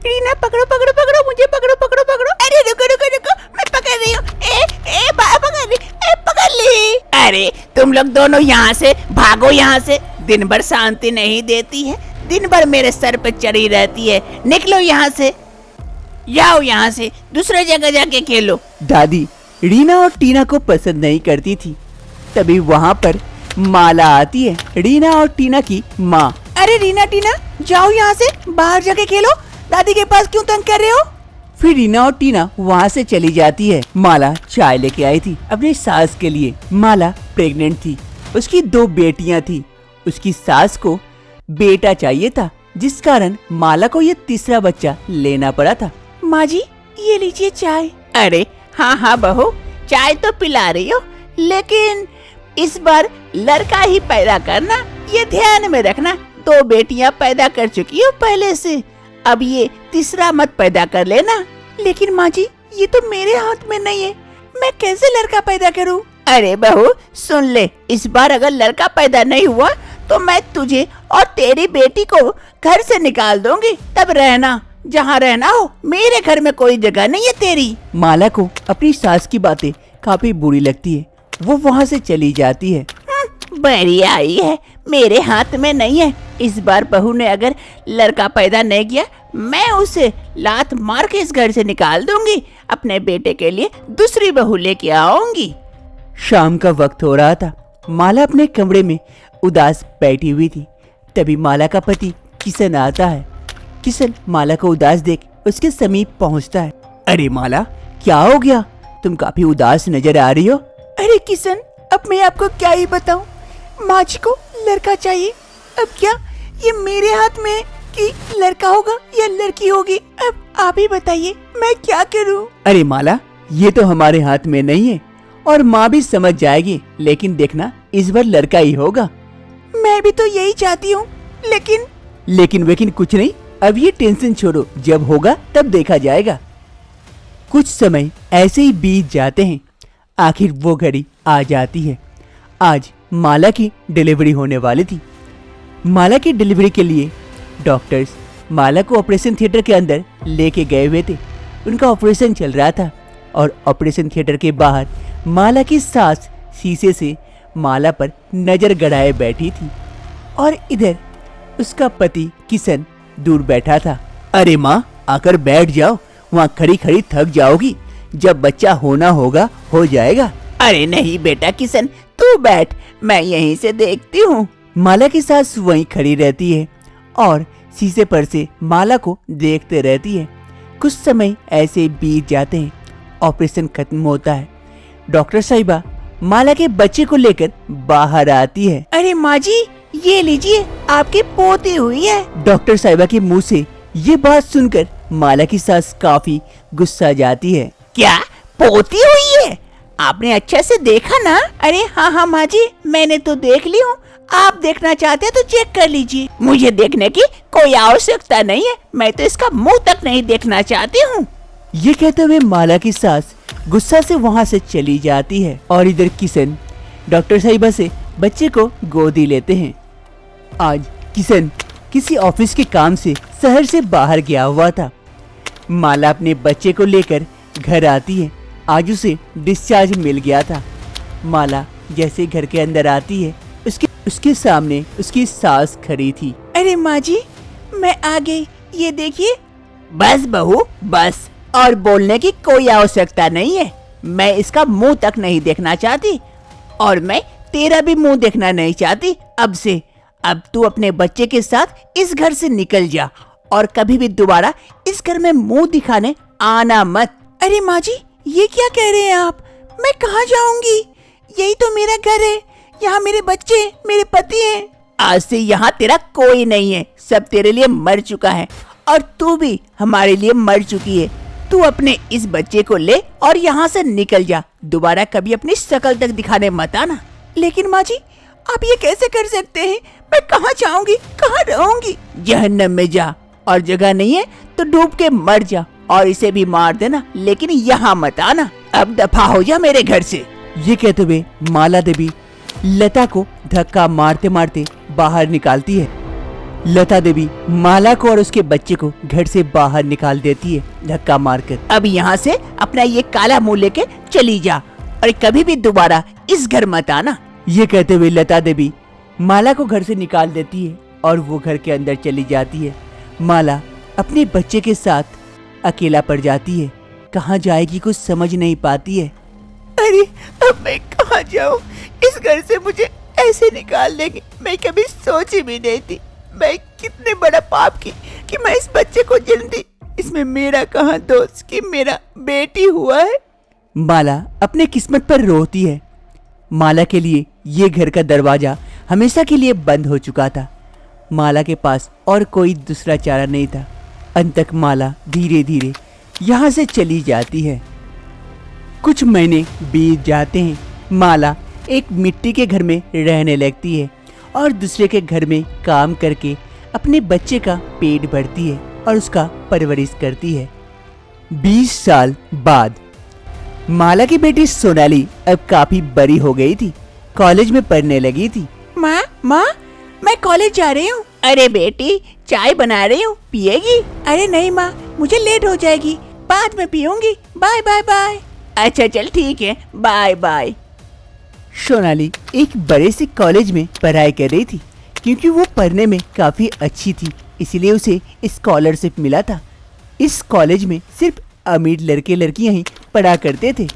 रीना पकड़ो पकड़ो पकड़ो, मुझे पकड़ो पकड़ो पकड़ो। अरे रुको रुको रुको, मैं पकड़ रही हूँ। पकड़ ली, पकड़ ली। अरे तुम लोग दोनों यहाँ से भागो, यहाँ से। दिन भर शांति नहीं देती है, दिन भर मेरे सर पे चढ़ी रहती है। निकलो यहाँ से, जाओ यहाँ से, दूसरे जगह जाके खेलो। दादी रीना और टीना को पसंद नहीं करती थी। तभी वहाँ पर माला आती है, रीना और टीना की माँ। अरे रीना टीना, जाओ यहाँ से, बाहर जाके खेलो, दादी के पास क्यों तंग कर रहे हो? फिर रीना और टीना वहाँ से चली जाती है। माला चाय लेके आई थी अपनी सास के लिए। माला प्रेग्नेंट थी, उसकी 2 बेटियां थी। उसकी सास को बेटा चाहिए था, जिस कारण माला को ये तीसरा बच्चा लेना पड़ा था। माँ जी, ये लीजिए चाय। अरे हाँ हाँ बहू, चाय तो पिला रही हो, लेकिन इस बार लड़का ही पैदा करना, ये ध्यान में रखना। 2 बेटियां पैदा कर चुकी हो पहले से, अब ये तीसरा मत पैदा कर लेना। लेकिन माँ जी, ये तो मेरे हाथ में नहीं है, मैं कैसे लड़का पैदा करूँ? अरे बहू सुन ले, इस बार अगर लड़का पैदा नहीं हुआ तो मैं तुझे और तेरी बेटी को घर से निकाल दूंगी, तब रहना जहाँ रहना हो, मेरे घर में कोई जगह नहीं है तेरी। माला को अपनी सास की बातें काफी बुरी लगती है, वो वहाँ से चली जाती है। बड़ी आई है, मेरे हाथ में नहीं है। इस बार बहू ने अगर लड़का पैदा नहीं किया, मैं उसे लात मार के इस घर से निकाल दूंगी। अपने बेटे के लिए दूसरी बहू लेके आऊंगी। शाम का वक्त हो रहा था। माला अपने कमरे में उदास बैठी हुई थी। तभी माला का पति किशन आता है। किशन माला को उदास देख उसके समीप पहुंचता है। अरे माला, क्या हो गया? तुम काफी उदास नजर आ रही हो। अरे किशन, अब मैं आपको क्या ही बताऊं, माँ जी को लड़का चाहिए। अब क्या ये मेरे हाथ में है कि लड़का होगा या लड़की होगी? अब आप ही बताइए, मैं क्या करूं? अरे माला, ये तो हमारे हाथ में नहीं है और माँ भी समझ जाएगी, लेकिन देखना इस बार लड़का ही होगा। मैं भी तो यही चाहती हूँ, लेकिन कुछ नहीं, अब ये टेंशन छोड़ो, जब होगा तब देखा जाएगा। कुछ समय ऐसे ही बीत जाते हैं। आखिर वो घड़ी आ जाती है। आज माला की डिलीवरी होने वाली थी। माला की डिलीवरी के लिए डॉक्टर्स माला को ऑपरेशन थिएटर के अंदर लेके गए हुए थे। उनका ऑपरेशन चल रहा था और ऑपरेशन थिएटर के बाहर माला की सास शीशे से माला पर नजर गड़ाए बैठी थी और इधर उसका पति किशन दूर बैठा था। अरे माँ, आकर बैठ जाओ, वहाँ खड़ी खड़ी थक जाओगी, जब बच्चा होना होगा हो जाएगा। अरे नहीं बेटा किशन, तू बैठ, मैं यहीं से देखती हूँ। माला की सास वहीं खड़ी रहती है और शीशे पर से माला को देखते रहती है। कुछ समय ऐसे बीत जाते हैं। ऑपरेशन खत्म होता है। डॉक्टर साहिबा माला के बच्चे को लेकर बाहर आती है। अरे माँ जी, ये लीजिए, आपकी पोती हुई है। डॉक्टर साहिबा के मुंह से ये बात सुनकर माला की सास काफी गुस्सा जाती है। क्या पोती हुई है? आपने अच्छे से देखा ना? अरे हाँ हाँ माँ जी, मैंने तो देख ली हूँ। आप देखना चाहते हैं तो चेक कर लीजिए, मुझे देखने की कोई आवश्यकता नहीं है। मैं तो इसका मुंह तक नहीं देखना चाहती हूँ। ये कहते हुए माला की सास गुस्सा से वहाँ से चली जाती है और इधर किशन डॉक्टर साहिबा से बच्चे को गोदी लेते हैं। आज किशन किसी ऑफिस के काम से शहर से बाहर गया हुआ था। माला अपने बच्चे को लेकर घर आती है। आज उसे डिस्चार्ज मिल गया था। माला जैसे घर के अंदर आती है, उसके सामने उसकी सास खड़ी थी। अरे माँ जी, मैं आ गई, ये देखिए। बस बहू बस, और बोलने की कोई आवश्यकता नहीं है। मैं इसका मुंह तक नहीं देखना चाहती और मैं तेरा भी मुंह देखना नहीं चाहती अब से। अब तू अपने बच्चे के साथ इस घर से निकल जा और कभी भी दोबारा इस घर में मुंह दिखाने आना मत। अरे माँ जी, ये क्या कह रहे हैं आप? मैं कहाँ जाऊंगी? यही तो मेरा घर है, यहाँ मेरे बच्चे, मेरे पति हैं। आज से यहाँ तेरा कोई नहीं है, सब तेरे लिए मर चुका है और तू भी हमारे लिए मर चुकी है। तू अपने इस बच्चे को ले और यहाँ से निकल जा, दोबारा कभी अपनी शक्ल तक दिखाने मत आना। लेकिन माँ जी, आप ये कैसे कर सकते हैं? मैं कहाँ जाऊंगी, कहाँ रहूंगी? जहन्नम में जा, और जगह नहीं है तो डूब के मर जा और इसे भी मार देना, लेकिन यहाँ मत आना। अब दफा हो जा मेरे घर से। ये कहते हुए माला देवी लता को धक्का मारते मारते बाहर निकालती है। लता देवी माला को और उसके बच्चे को घर से बाहर निकाल देती है धक्का मारकर। अब यहाँ से अपना ये काला मुंह लेके चली जा और कभी भी दोबारा इस घर मत आना। ये कहते हुए लता देवी माला को घर से निकाल देती है और वो घर के अंदर चली जाती है। माला अपने बच्चे के साथ अकेला पड़ जाती है, कहाँ जाएगी कुछ समझ नहीं पाती है। अरे अब मैं कहाँ जाऊँ, इस घर से मुझे ऐसे निकाल देंगे, मैं कभी सोची भी नहीं थी। मैं कितने बड़ा पाप की कि मैं इस बच्चे को जन्म दी। इसमें मेरा कहाँ दोस्त कि मेरा बेटी हुआ है। माला अपने किस्मत पर रोती है। माला के लिए ये घर का दरवाजा हमेशा के लिए बंद हो चुका था। माला के पास और कोई दूसरा चारा नहीं था। अंत तक माला धीरे धीरे यहाँ से चली जाती है। कुछ महीने बीत जाते हैं। माला एक मिट्टी के घर में रहने लगती है और दूसरे के घर में काम करके अपने बच्चे का पेट भरती है और उसका परवरिश करती है। 20 साल बाद माला की बेटी सोनाली अब काफी बड़ी हो गई थी, कॉलेज में पढ़ने लगी थी। माँ मैं कॉलेज जा रही हूँ। अरे बेटी चाय बना रही हूँ, पिएगी? अरे नहीं माँ, मुझे लेट हो जाएगी, बाद में पीऊंगी। Bye bye bye. अच्छा चल ठीक है, बाय बाय। सोनाली एक बड़े से कॉलेज में पढ़ाई कर रही थी। क्योंकि वो पढ़ने में काफी अच्छी थी, इसलिए उसे स्कॉलरशिप मिला था। इस कॉलेज में सिर्फ अमीर लड़के लड़कियां ही पढ़ा करते थे।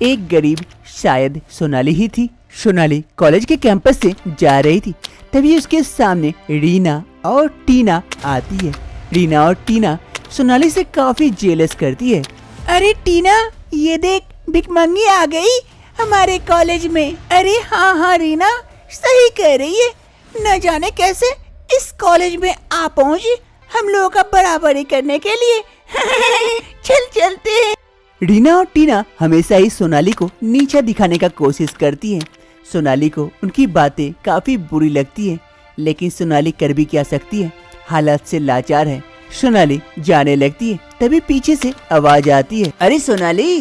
एक गरीब शायद सोनाली ही थी। सोनाली कॉलेज के कैंपस से जा रही थी, तभी उसके सामने रीना और टीना आती है। रीना और टीना सोनाली से काफी जेलस करती है। अरे टीना, ये देख भिखमंगी आ गई हमारे कॉलेज में। अरे हाँ रीना सही कह रही है, न जाने कैसे इस कॉलेज में आ पहुँची हम लोगों का बराबरी करने के लिए। चल चलते हैं। रीना और टीना हमेशा ही सोनाली को नीचा दिखाने का कोशिश करती है। सोनाली को उनकी बातें काफी बुरी लगती है, लेकिन सोनाली कर भी क्या सकती है, हालात से लाचार है। सोनाली जाने लगती है, तभी पीछे से आवाज आती है। अरे सोनाली।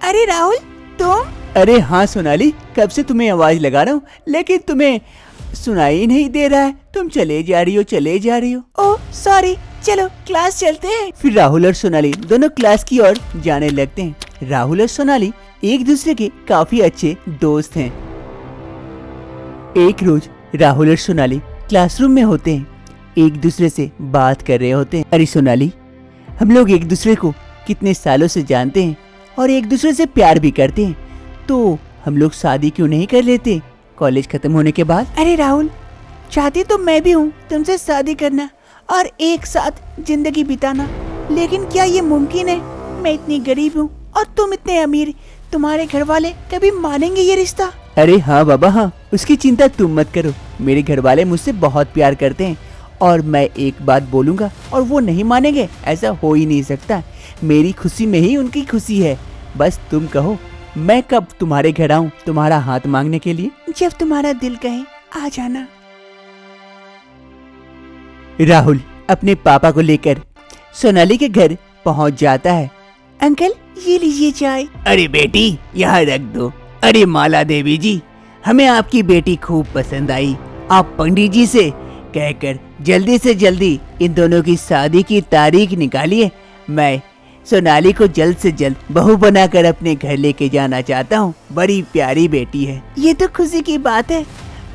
अरे राहुल तुम? अरे हाँ सोनाली, कब से तुम्हें आवाज लगा रहा हूँ, लेकिन तुम्हें सुनाई नहीं दे रहा है। तुम चले जा रही हो। ओह सॉरी, चलो क्लास चलते हैं। फिर राहुल और सोनाली दोनों क्लास की ओर जाने लगते हैं। राहुल और सोनाली एक दूसरे के काफी अच्छे दोस्त हैं। एक रोज राहुल और सोनाली क्लासरूम में होते हैं, एक दूसरे से बात कर रहे होते हैं। अरे सोनाली, हम लोग एक दूसरे को कितने सालों से जानते हैं और एक दूसरे से प्यार भी करते हैं, तो हम लोग शादी क्यों नहीं कर लेते कॉलेज खत्म होने के बाद? अरे राहुल, चाहती तो मैं भी हूँ तुमसे शादी करना और एक साथ जिंदगी बिताना, लेकिन क्या ये मुमकिन है? मैं इतनी गरीब हूँ और तुम इतने अमीर, तुम्हारे घर वाले कभी मानेंगे ये रिश्ता? अरे हाँ बाबा हाँ, उसकी चिंता तुम मत करो। मेरे घर वाले मुझसे बहुत प्यार करते हैं और मैं एक बात बोलूँगा और वो नहीं मानेंगे, ऐसा हो ही नहीं सकता। मेरी खुशी में ही उनकी खुशी है। बस तुम कहो, मैं कब तुम्हारे घर आऊँ तुम्हारा हाथ मांगने के लिए? जब तुम्हारा दिल कहे आ जाना। राहुल अपने पापा को लेकर सोनाली के घर पहुंच जाता है। अंकल ये लीजिए चाय। अरे बेटी यहाँ रख दो। अरे माला देवी जी, हमें आपकी बेटी खूब पसंद आई। आप पंडित जी से कहकर जल्दी से जल्दी इन दोनों की शादी की तारीख निकालिए। मैं सोनाली को जल्द से जल्द बहू बनाकर अपने घर लेके जाना चाहता हूँ। बड़ी प्यारी बेटी है। ये तो खुशी की बात है,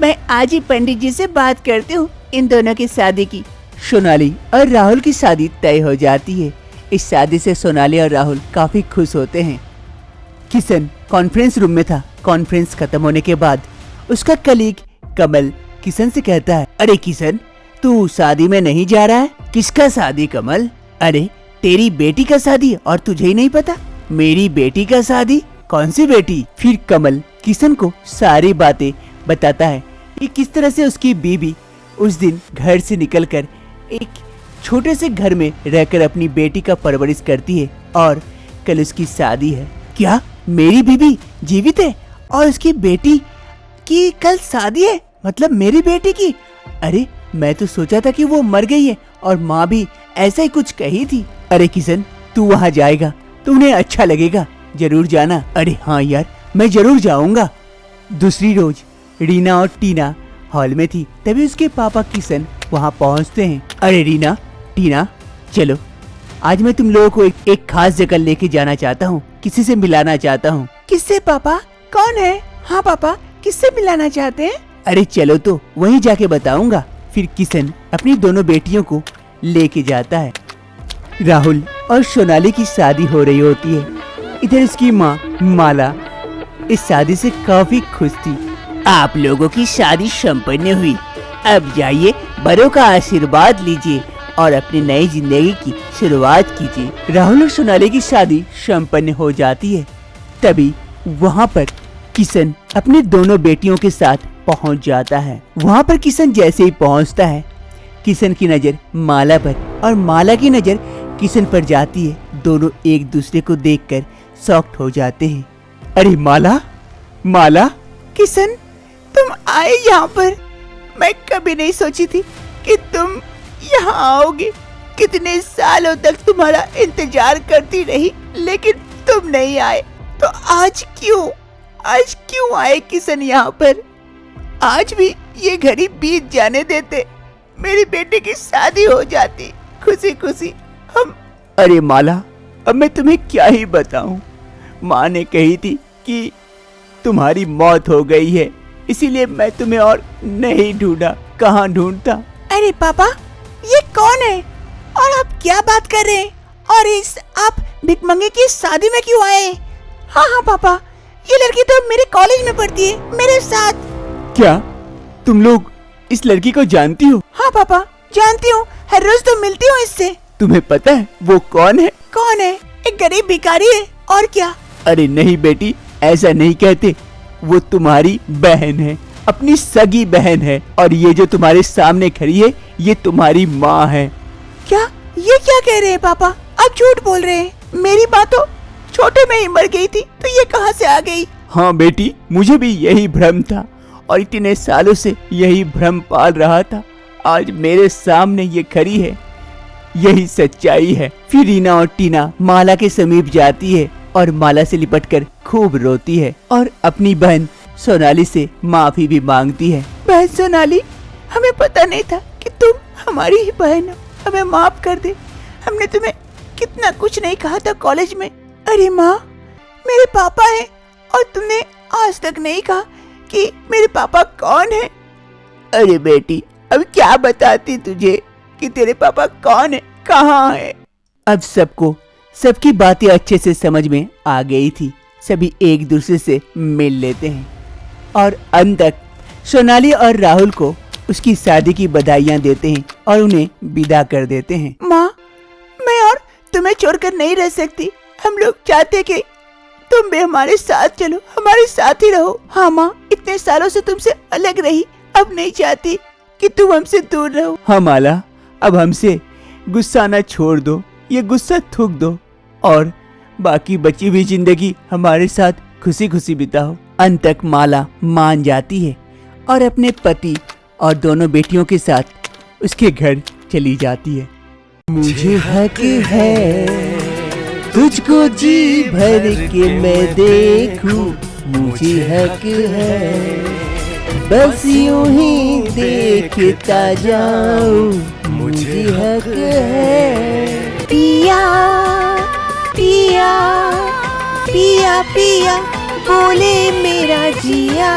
मैं आज ही पंडित जी से बात करती हूँ इन दोनों की शादी की। सोनाली और राहुल की शादी तय हो जाती है। इस शादी से सोनाली और राहुल काफी खुश होते हैं। किशन कॉन्फ्रेंस रूम में था। कॉन्फ्रेंस खत्म होने के बाद उसका कलीग कमल किशन से कहता है, अरे किशन, तू शादी में नहीं जा रहा है? किसका शादी कमल? अरे तेरी बेटी का शादी और तुझे ही नहीं पता? मेरी बेटी का शादी? कौन सी बेटी? फिर कमल किशन को सारी बातें बताता है कि किस तरह से उसकी बीवी उस दिन घर से निकलकर एक छोटे से घर में रहकर अपनी बेटी का परवरिश करती है और कल उसकी शादी है। क्या मेरी बीवी जीवित है और उसकी बेटी की कल शादी है? मतलब मेरी बेटी की? अरे मैं तो सोचा था कि वो मर गई है और माँ भी ऐसा ही कुछ कही थी। अरे किशन, तू वहाँ जाएगा तो उन्हें अच्छा लगेगा, जरूर जाना। अरे हाँ यार, मैं जरूर जाऊंगा। दूसरी रोज रीना और टीना हॉल में थी, तभी उसके पापा किशन वहाँ पहुँचते हैं। अरे रीना, टीना, चलो आज मैं तुम लोगों को एक खास जगह लेके जाना चाहता हूँ, किसी से मिलाना चाहता हूँ। किससे पापा? कौन है? हाँ पापा, किससे मिलाना चाहते हैं? अरे चलो तो वहीं जाके बताऊंगा। फिर किशन अपनी दोनों बेटियों को लेके जाता है। राहुल और सोनाली की शादी हो रही होती है। इधर उसकी माँ माला इस शादी से काफी खुश थी। आप लोगों की शादी संपन्न हुई, अब जाइए बड़ों का आशीर्वाद लीजिए और अपनी नई जिंदगी की शुरुआत कीजिए। राहुल और सोनाली की शादी संपन्न हो जाती है। तभी वहाँ पर किशन अपनी दोनों बेटियों के साथ पहुँच जाता है। वहाँ पर किशन जैसे ही पहुँचता है, किशन की नजर माला पर और माला की नजर किशन पर जाती है। दोनों एक दूसरे को देखकर शॉक्ड हो जाते हैं। अरे माला, माला, किशन, तुम आए यहाँ पर? मैं कभी नहीं सोची थी कि तुम यहाँ आओगे। कितने सालों तक तुम्हारा इंतजार करती रही, लेकिन तुम नहीं आए। तो आज क्यों आए किशन यहाँ पर? आज भी ये घड़ी बीत जाने देते, मेरी बेटी की शादी हो जाती खुशी खुशी। हम अरे माला, अब मैं तुम्हें क्या ही बताऊं। माँ ने कही थी कि तुम्हारी मौत हो गई है, इसीलिए मैं तुम्हें और नहीं ढूंढा। कहाँ ढूंढता। अरे पापा, ये कौन है और आप क्या बात कर रहे हैं? और आप भिखमंगे की शादी में क्यों आए? हाँ पापा, ये लड़की तो मेरे कॉलेज में पढ़ती है, मेरे साथ। क्या तुम लोग इस लड़की को जानती हो? हाँ पापा, जानती हूँ, हर रोज तो मिलती हूँ इससे। तुम्हें पता है वो कौन है? कौन है? एक गरीब भिखारी है, और क्या? अरे नहीं बेटी, ऐसा नहीं कहते। वो तुम्हारी बहन है, अपनी सगी बहन है। और ये जो तुम्हारे सामने खड़ी है, ये तुम्हारी माँ है। क्या? ये क्या कह रहे हैं पापा? आप झूठ बोल रहे हैं। मेरी माँ तो छोटे में ही मर गई थी, तो ये कहाँ से आ गई? हाँ बेटी, मुझे भी यही भ्रम था और इतने सालों से यही भ्रम पाल रहा था। आज मेरे सामने ये खड़ी है, यही सच्चाई है। फिर रीना और टीना माला के समीप जाती है और माला से लिपटकर खूब रोती है और अपनी बहन सोनाली से माफी भी मांगती है। बहन सोनाली, हमें पता नहीं था कि तुम हमारी ही बहन हो, हमें माफ कर दे। हमने तुम्हें कितना कुछ नहीं कहा था कॉलेज में। अरे माँ, मेरे पापा हैं और तुमने आज तक नहीं कहा कि मेरे पापा कौन है। अरे बेटी, अब क्या बताती तुझे कि तेरे पापा कौन है, कहाँ है। अब सबको सबकी बातें अच्छे से समझ में आ गई थी। सभी एक दूसरे से मिल लेते हैं और अंत तक सोनाली और राहुल को उसकी शादी की बधाइयाँ देते हैं और उन्हें विदा कर देते हैं। माँ, मैं और तुम्हें छोड़कर नहीं रह सकती। हम लोग चाहते कि तुम भी हमारे साथ चलो, हमारे साथ ही रहो। हाँ माँ, इतने सालों से तुमसे अलग रही, अब नहीं चाहती कि तुम हमसे दूर रहो। हाँ माला, अब हमसे गुस्सा ना छोड़ दो, ये गुस्सा थूक दो और बाकी बची हुई जिंदगी हमारे साथ खुशी खुशी बिताओ। अंत तक माला मान जाती है और अपने पति और दोनों बेटियों के साथ उसके घर चली जाती है। मुझे हक है तुझको जी भर के मैं देखूं, मुझे हक है बस यूं ही देखता जाऊं, मुझे हक है। पिया पिया पिया पिया बोले मेरा जिया,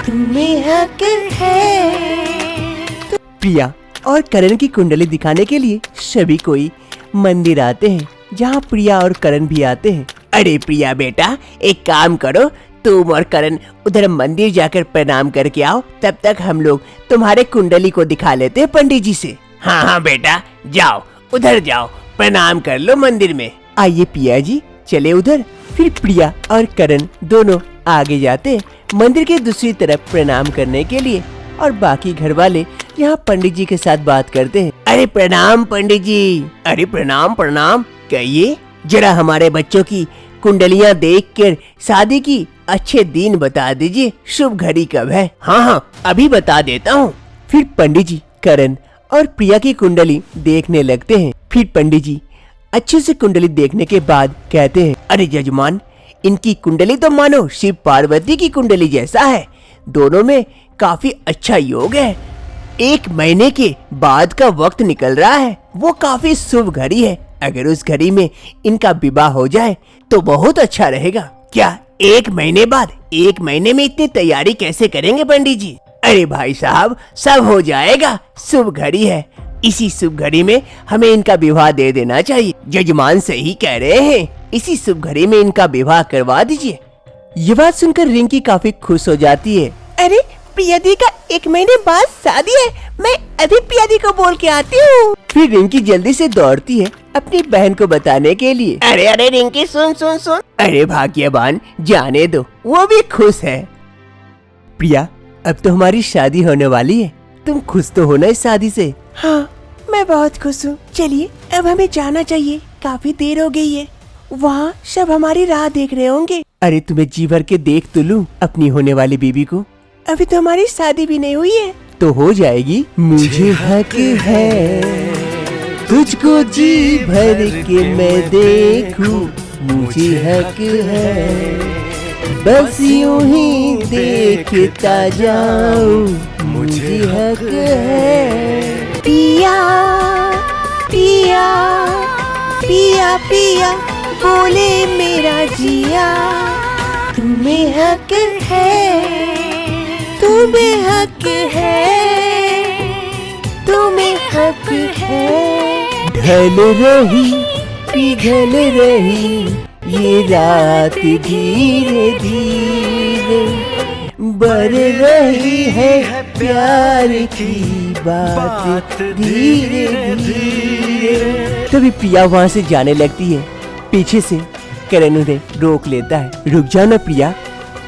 तुम्हें हक है। प्रिया और करण की कुंडली दिखाने के लिए सभी कोई मंदिर आते हैं, जहाँ प्रिया और करण भी आते हैं। अरे प्रिया बेटा, एक काम करो, तुम और करण उधर मंदिर जाकर प्रणाम करके आओ, तब तक हम लोग तुम्हारे कुंडली को दिखा लेते हैं पंडित जी से। हाँ बेटा, जाओ उधर जाओ, प्रणाम कर लो मंदिर में। आइए पिया जी, चले उधर। फिर प्रिया और करण दोनों आगे जाते हैं मंदिर के दूसरी तरफ प्रणाम करने के लिए और बाकी घर वाले यहाँ पंडित जी के साथ बात करते हैं। अरे प्रणाम पंडित जी। अरे प्रणाम प्रणाम। कहिए, जरा हमारे बच्चों की कुंडलियाँ देखकर शादी की अच्छे दिन बता दीजिए, शुभ घड़ी कब है? हाँ, अभी बता देता हूँ। फिर पंडित जी करण और प्रिया की कुंडली देखने लगते हैं। फिर पंडित जी अच्छे से कुंडली देखने के बाद कहते हैं, अरे जजमान, इनकी कुंडली तो मानो शिव पार्वती की कुंडली जैसा है। दोनों में काफी अच्छा योग है। 1 महीने के बाद का वक्त निकल रहा है, वो काफी शुभ घड़ी है। अगर उस घड़ी में इनका विवाह हो जाए तो बहुत अच्छा रहेगा। क्या 1 महीने बाद? 1 महीने में इतनी तैयारी कैसे करेंगे पंडित जी? अरे भाई साहब, सब हो जाएगा, शुभ घड़ी है। इसी शुभ घड़ी में हमें इनका विवाह दे देना चाहिए। जजमान सही कह रहे हैं, इसी शुभ घड़ी में इनका विवाह करवा दीजिए। ये बात सुनकर रिंकी काफी खुश हो जाती है। अरे प्रिया दी का 1 महीने बाद शादी है, मैं अभी प्रिया दी को बोल के आती हूँ। फिर रिंकी जल्दी से दौड़ती है अपनी बहन को बताने के लिए। अरे अरे रिंकी, सुन सुन सुन। अरे भाग्यवान, जाने दो, वो भी खुश है। प्रिया, अब तो हमारी शादी होने वाली है, तुम खुश तो हो ना इस शादी से? हाँ, मैं बहुत खुश हूँ। चलिए अब हमें जाना चाहिए, काफी देर हो गई है। वहाँ सब हमारी राह देख रहे होंगे। अरे तुम्हें जी भर के देख तो लूं अपनी होने वाली बीबी को। अभी तो हमारी शादी भी नहीं हुई है। तो हो जाएगी। मुझे हक है तुझको जी भर के मैं देखूं, मुझे हक है बस यूं ही देखता जाऊं, मुझे हक है। पिया पिया पिया पिया बोले मेरा जिया, तुम्हें हक है, तुम्हें हक है, तुम्हें हक है। ढल रही पिघल रही ये रात धीरे धीरे, बढ़ रही है प्यार की बात धीरे धीरे। तभी प्रिया वहाँ से जाने लगती है। पीछे से करण उन्हें रोक लेता है। रुक जाओ ना प्रिया,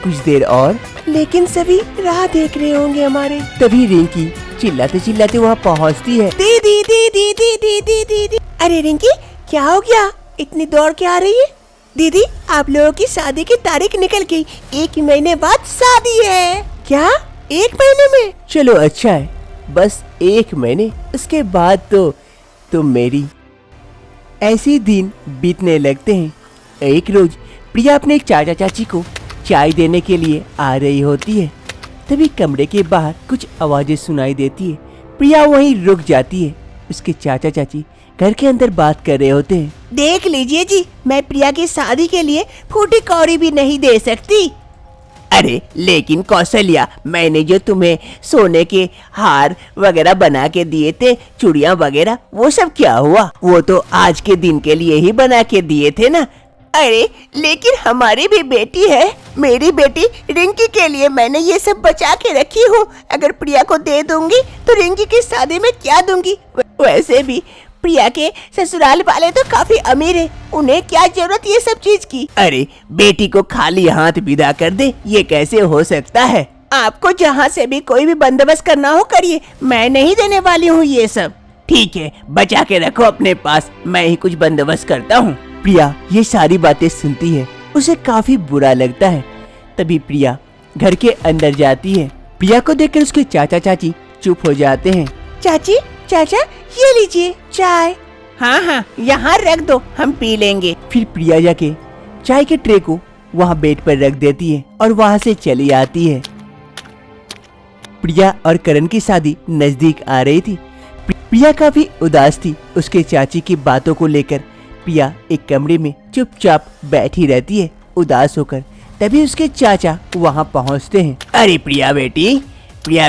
कुछ देर और। लेकिन सभी राह देख रहे होंगे हमारे। तभी रिंकी चिल्लाते चिल्लाते वहाँ पहुँचती है। दीदी दीदी दीदी दीदी दी। अरे रिंकी, क्या हो गया, इतनी दौड़ के आ रही है? दीदी, आप लोगों की शादी की तारीख निकल गई, 1 महीने बाद शादी है। क्या 1 महीने में? चलो अच्छा है, बस 1 महीने, उसके बाद तो तुम मेरी। ऐसे ही दिन बीतने लगते हैं। एक रोज प्रिया अपने एक चाचा चाची को चाय देने के लिए आ रही होती है। तभी कमरे के बाहर कुछ आवाजें सुनाई देती है। प्रिया वहीं रुक जाती है। उसके चाचा चाची घर के अंदर बात कर रहे होते हैं। देख लीजिए जी, मैं प्रिया की शादी के लिए फूटी कौड़ी भी नहीं दे सकती। अरे लेकिन कौशल्या, मैंने जो तुम्हें सोने के हार वगैरह बना के दिए थे, चूड़ियां वगैरह, वो सब क्या हुआ? वो तो आज के दिन के लिए ही बना के दिए थे ना। अरे लेकिन हमारी भी बेटी है, मेरी बेटी रिंकी के लिए मैंने ये सब बचा के रखी हूँ। अगर प्रिया को दे दूंगी तो रिंकी की शादी में क्या दूंगी? वैसे भी प्रिया के ससुराल वाले तो काफी अमीर है, उन्हें क्या जरूरत ये सब चीज की? अरे बेटी को खाली हाथ विदा कर दे, ये कैसे हो सकता है? आपको जहाँ से भी कोई भी बंदोबस्त करना हो करिए, मैं नहीं देने वाली हूँ ये सब। ठीक है, बचा के रखो अपने पास, मैं ही कुछ बंदोबस्त करता हूँ। प्रिया ये सारी बातें सुनती है, उसे काफी बुरा लगता है। तभी प्रिया घर के अंदर जाती है। प्रिया को देखकर उसके चाचा चाची चुप हो जाते हैं। चाची, चाचा, ये लीजिए चाय। हाँ हाँ, यहाँ रख दो, हम पी लेंगे। फिर प्रिया जाके चाय के ट्रे को वहाँ बेड पर रख देती है और वहाँ से चली आती है। प्रिया और करण की शादी नजदीक आ रही थी। प्रिया काफी उदास थी। उसके चाची की बातों को लेकर प्रिया एक कमरे में चुपचाप बैठी रहती है उदास होकर। तभी उसके चाचा वहाँ पहुँचते हैं। अरे प्रिया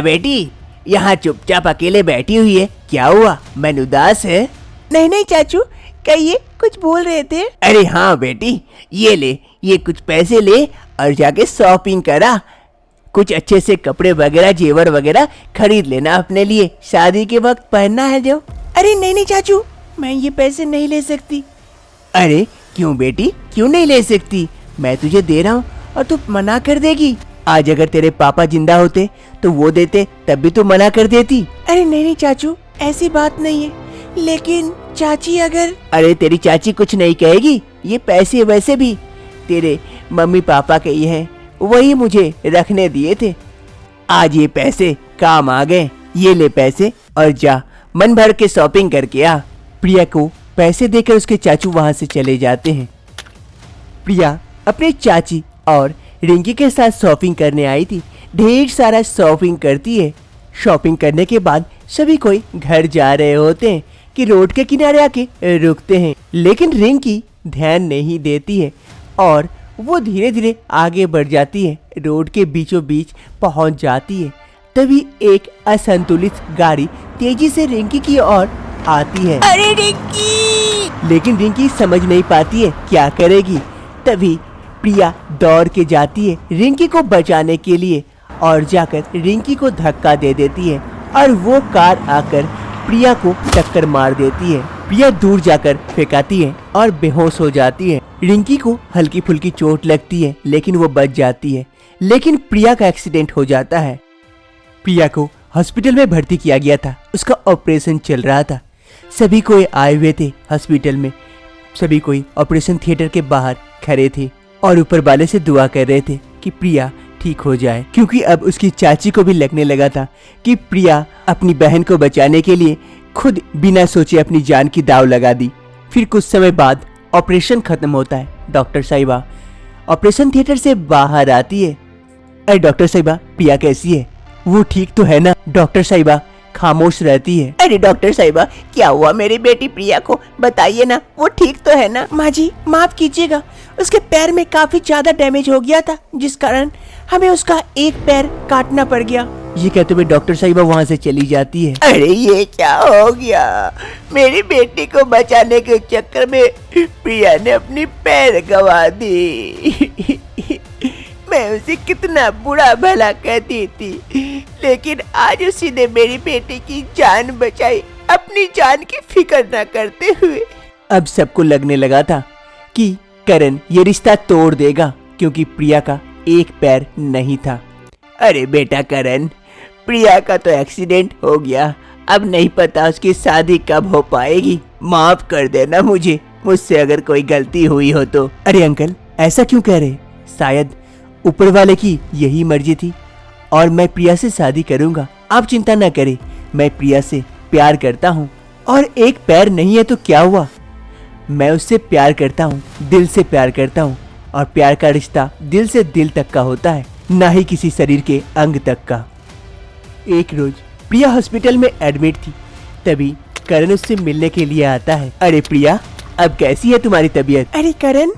बेटी, यहाँ चुपचाप अकेले बैठी हुई है, क्या हुआ? मन उदास है? नहीं नहीं चाचू, कहिए, कुछ बोल रहे थे। अरे हाँ बेटी, ये ले, ये कुछ पैसे ले और जाके शॉपिंग करा। कुछ अच्छे से कपड़े वगैरह, जेवर वगैरह खरीद लेना अपने लिए, शादी के वक्त पहनना है जो। अरे नहीं नहीं चाचू, मैं ये पैसे नहीं ले सकती। अरे क्यों बेटी, क्यों नहीं ले सकती? मैं तुझे दे रहा हूँ और तू मना कर देगी? आज अगर तेरे पापा जिंदा होते तो वो देते, तब भी तू मना कर देती। अरे नहीं नहीं चाचू, ऐसी बात नहीं है, लेकिन चाची अगर। अरे तेरी चाची कुछ नहीं कहेगी, ये पैसे वैसे भी तेरे मम्मी पापा के ही हैं, वही मुझे रखने दिए थे। आज ये पैसे काम आ गए, ये ले पैसे और जा मन भर के शॉपिंग करके आ। प्रिया को पैसे देकर उसके चाचू वहाँ से चले जाते हैं। प्रिया अपने चाची और रिंकी के साथ शॉपिंग करने आई थी। ढेर सारा शॉपिंग करती है शॉपिंग करने के बाद सभी कोई घर जा रहे होते हैं कि रोड के किनारे आके रुकते हैं, लेकिन रिंकी ध्यान नहीं देती है और वो धीरे धीरे आगे बढ़ जाती है, रोड के बीचों बीच पहुंच जाती है। तभी एक असंतुलित गाड़ी तेजी से रिंकी की ओर आती है। अरे रिंकी! लेकिन रिंकी समझ नहीं पाती है क्या करेगी। तभी प्रिया दौड़ के जाती है रिंकी को बचाने के लिए और जाकर रिंकी को धक्का दे देती है और वो कार आकर प्रिया को टक्कर मार देती है। प्रिया दूर जाकर फेंकाती है और बेहोश हो जाती है। रिंकी को हल्की फुल्की चोट लगती है लेकिन वो बच जाती है, लेकिन प्रिया का एक्सीडेंट हो जाता है। प्रिया को हॉस्पिटल में भर्ती किया गया था, उसका ऑपरेशन चल रहा था। सभी कोई आए हुए थे हॉस्पिटल में, सभी कोई ऑपरेशन थिएटर के बाहर खड़े थे और ऊपर वाले से दुआ कर रहे थे कि प्रिया ठीक हो जाए, क्योंकि अब उसकी चाची को भी लगने लगा था कि प्रिया अपनी बहन को बचाने के लिए खुद बिना सोचे अपनी जान की दाव लगा दी। फिर कुछ समय बाद ऑपरेशन खत्म होता है। डॉक्टर साहिबा ऑपरेशन थिएटर से बाहर आती है। अरे डॉक्टर साहिबा, प्रिया कैसी है? वो ठीक तो है ना? डॉक्टर साहिबा खामोश रहती है। अरे डॉक्टर साहिबा, क्या हुआ मेरी बेटी प्रिया को? बताइए ना, वो ठीक तो है ना? माँ जी माफ कीजिएगा, उसके पैर में काफी ज्यादा डैमेज हो गया था, जिस कारण हमें उसका एक पैर काटना पड़ गया। ये कहते हुए डॉक्टर साहिबा वहाँ से चली जाती है। अरे ये क्या हो गया? मेरी बेटी को बचाने के चक्कर में प्रिया ने अपनी पैर गंवा दी। मैं उसे कितना बुरा भला कहती थी, लेकिन आज उसी ने मेरी बेटी की जान बचाई, अपनी जान की फिक्र न करते हुए। अब सबको लगने लगा था कि करण ये रिश्ता तोड़ देगा, क्योंकि प्रिया का एक पैर नहीं था। अरे बेटा करण, प्रिया का तो एक्सीडेंट हो गया, अब नहीं पता उसकी शादी कब हो पाएगी। माफ कर देना मुझसे अगर कोई गलती हुई हो तो। अरे अंकल, ऐसा क्यों कह रहे? शायद ऊपर वाले की यही मर्जी थी और मैं प्रिया से शादी करूंगा। आप चिंता न करें, मैं प्रिया से प्यार करता हूँ। और एक पैर नहीं है तो क्या हुआ? मैं उससे प्यार करता हूँ, दिल से प्यार करता हूँ, और प्यार का रिश्ता दिल से दिल तक का होता है, ना ही किसी शरीर के अंग तक का। एक रोज प्रिया हॉस्पिटल में एडमिट थी, तभी करण उससे मिलने के लिए आता है। अरे प्रिया, अब कैसी है तुम्हारी तबीयत? अरे करण,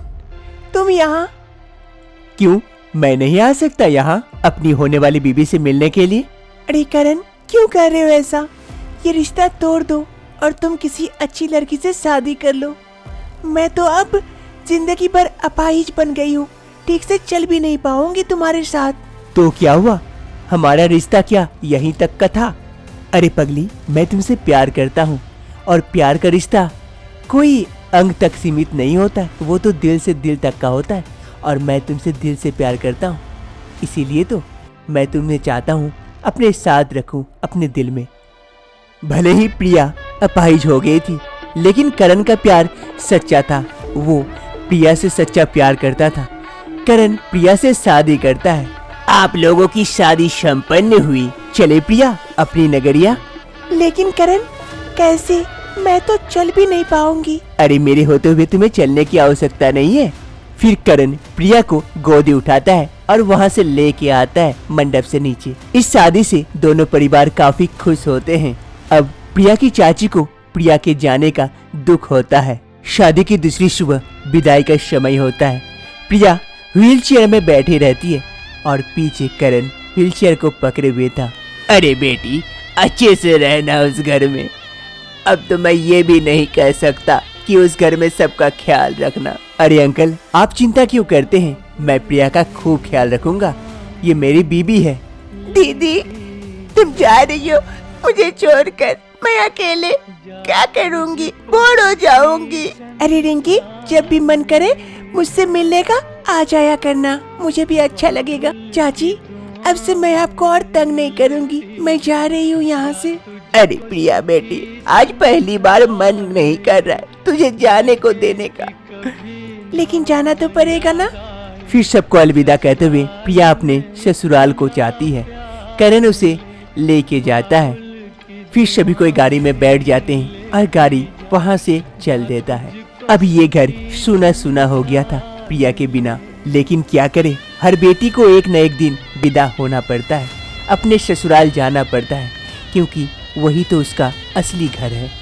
तुम यहाँ? क्यों, मैं नहीं आ सकता यहाँ अपनी होने वाली बीबी से मिलने के लिए? अरे करण, क्यों कर रहे हो ऐसा? ये रिश्ता तोड़ दो और तुम किसी अच्छी लड़की से शादी कर लो। मैं तो अब जिंदगी भर अपाहिज बन गई हूँ, ठीक से चल भी नहीं पाऊंगी तुम्हारे साथ। तो क्या हुआ, हमारा रिश्ता क्या यहीं तक का था? अरे पगली, मैं तुमसे प्यार करता हूँ और प्यार का रिश्ता कोई अंग तक सीमित नहीं होता है, वो तो दिल से दिल तक का होता है, और मैं तुमसे दिल से प्यार करता हूँ। इसीलिए तो मैं तुम्हें चाहता हूँ अपने साथ रखूँ अपने दिल में। भले ही प्रिया अपाहिज हो गई थी, लेकिन करण का प्यार सच्चा था। वो प्रिया से सच्चा प्यार करता था। करण प्रिया से शादी करता है। आप लोगों की शादी संपन्न हुई। चले प्रिया अपनी नगरिया। लेकिन करण, कैसे? मैं तो चल भी नहीं पाऊंगी। अरे मेरे होते हुए तुम्हें चलने की आवश्यकता नहीं है। फिर करण प्रिया को गोदी उठाता है और वहाँ से लेके आता है मंडप से नीचे। इस शादी से दोनों परिवार काफी खुश होते हैं। अब प्रिया की चाची को प्रिया के जाने का दुख होता है। शादी की दूसरी सुबह विदाई का समय होता है। प्रिया व्हीलचेयर में बैठी रहती है और पीछे करण व्हीलचेयर को पकड़े हुए था। अरे बेटी, अच्छे से रहना उस घर में। अब तो मैं ये भी नहीं कह सकता कि उस घर में सबका ख्याल रखना। अरे अंकल, आप चिंता क्यों करते हैं? मैं प्रिया का खूब ख्याल रखूंगा, ये मेरी बीबी है। दीदी, तुम जा रही हो मुझे छोड़कर? मैं अकेले क्या करूंगी, बोर हो जाऊंगी। अरे रिंकी, जब भी मन करे मुझसे मिलने का आ जाया करना, मुझे भी अच्छा लगेगा। चाची, अब से मैं आपको और तंग नहीं करूंगी, मैं जा रही हूँ यहाँ से। अरे प्रिया बेटी, आज पहली बार मन नहीं कर रहा है तुझे जाने को देने का। लेकिन जाना तो पड़ेगा ना। फिर सबको अलविदा कहते हुए प्रिया अपने ससुराल को जाती है। करण उसे लेके जाता है। फिर सभी कोई गाड़ी में बैठ जाते हैं और गाड़ी वहाँ से चल देता है। अब ये घर सुना सुना हो गया था प्रिया के बिना, लेकिन क्या करे, हर बेटी को एक न एक दिन विदा होना पड़ता है। अपने ससुराल जाना पड़ता है, क्योंकि वही तो उसका असली घर है।